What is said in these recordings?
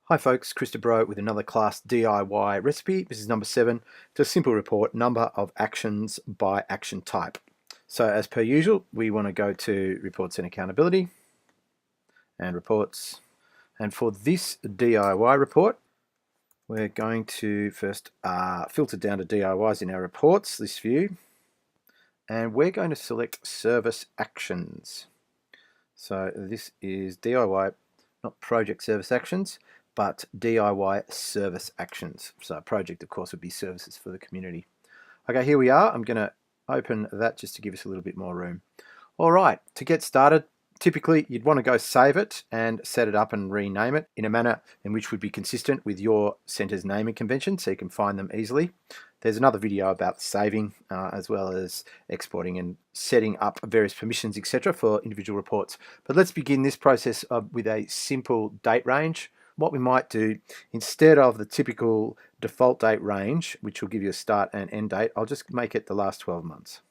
Hi folks, Chris Bro with another class DIY recipe. This is number 7. It's a simple report, number of actions by action type. So as per usual, we want to go to Reports and Accountability and Reports. And for this DIY report, we're going to first filter down to DIYs in our reports, this view. And we're going to select Service Actions. So this is DIY, not Project Service Actions, but DIY Service Actions. So a project, of course, would be services for the community. Okay, here we are. I'm going to open that just to give us a little bit more room. All right, to get started, typically you'd want to go save it and set it up and rename it in a manner in which would be consistent with your center's naming convention, so you can find them easily. There's another video about saving as well as exporting and setting up various permissions, etc. for individual reports. But let's begin this process with a simple date range. What we might do, instead of the typical default date range, which will give you a start and end date, I'll just make it the last 12 months.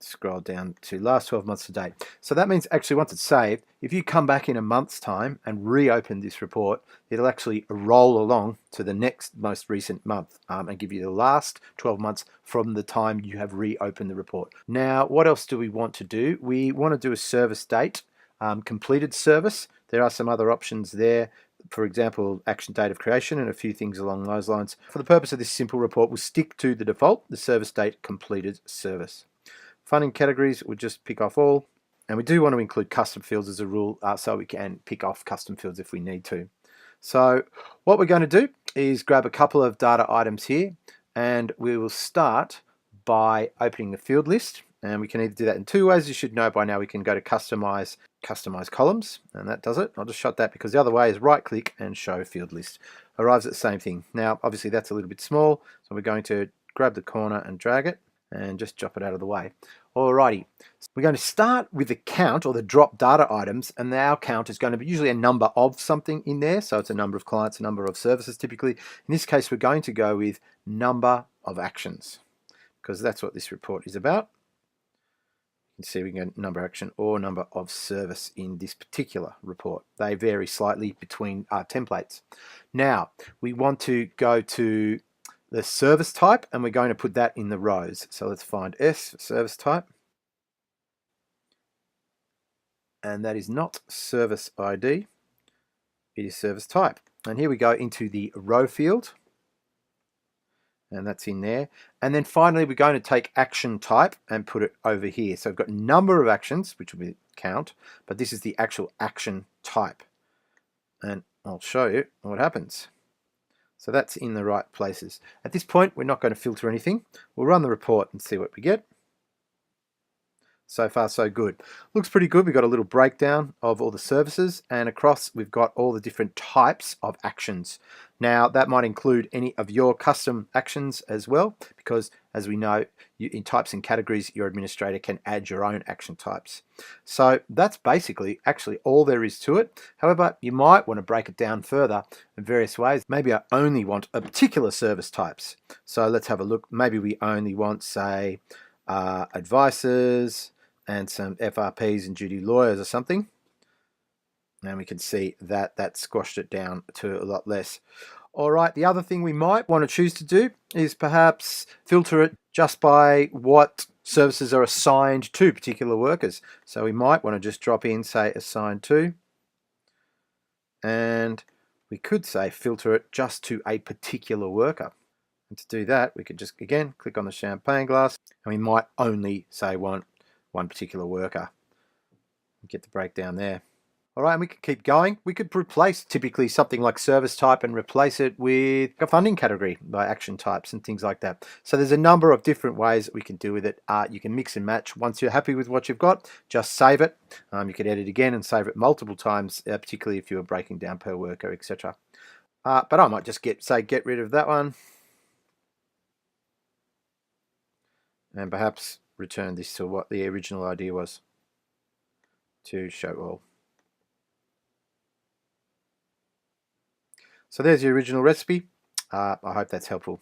Scroll down to last 12 months to date. So that means actually once it's saved, if you come back in a month's time and reopen this report, it'll actually roll along to the next most recent month and give you the last 12 months from the time you have reopened the report. Now, what else do we want to do? We want to do a service date, completed service. There are some other options there. For example, action date of creation and a few things along those lines. For the purpose of this simple report, we'll stick to the default, the service date completed service. Funding categories, we'll just pick off all. And we do want to include custom fields as a rule, so we can pick off custom fields if we need to. So what we're going to do is grab a couple of data items here, and we will start by opening the field list. And we can either do that in two ways. You should know by now we can go to customize columns, and that does it. I'll just shut that because the other way is right click and show field list. Arrives at the same thing. Now, obviously that's a little bit small, so we're going to grab the corner and drag it and just drop it out of the way. Alrighty, so we're going to start with the count or the drop data items, and our count is going to be usually a number of something in there. So it's a number of clients, a number of services typically. In this case, we're going to go with number of actions because that's what this report is about. You can see we can go number of action or number of service in this particular report. They vary slightly between templates. Now, we want to go to the service type, and we're going to put that in the rows. So let's find S for service type. And that is not service ID, it is service type. And here we go into the row field, and that's in there. And then finally, we're going to take action type and put it over here. So we've got number of actions, which will be count, but this is the actual action type. And I'll show you what happens. So that's in the right places. At this point, we're not going to filter anything. We'll run the report and see what we get. So far, so good. Looks pretty good. We've got a little breakdown of all the services, and across we've got all the different types of actions. Now, that might include any of your custom actions as well, because as we know, in types and categories, your administrator can add your own action types. So that's basically actually all there is to it. However, you might want to break it down further in various ways. Maybe I only want a particular service types. So let's have a look. Maybe we only want, say, advices, and some FRPs and duty lawyers or something. And we can see that that squashed it down to a lot less. All right, the other thing we might want to choose to do is perhaps filter it just by what services are assigned to particular workers. So we might want to just drop in, say, assigned to, and we could say filter it just to a particular worker. And to do that, we could just, again, click on the champagne glass, and we might only say one particular worker. Get the breakdown there. All right, and we could keep going. We could replace typically something like service type and replace it with a funding category by action types and things like that. So there's a number of different ways that we can do with it. You can mix and match. Once you're happy with what you've got, just save it. You could edit again and save it multiple times, particularly if you were breaking down per worker, etc. But I might just get rid of that one, and perhaps return this to what the original idea was, to show all. So there's the original recipe. I hope that's helpful.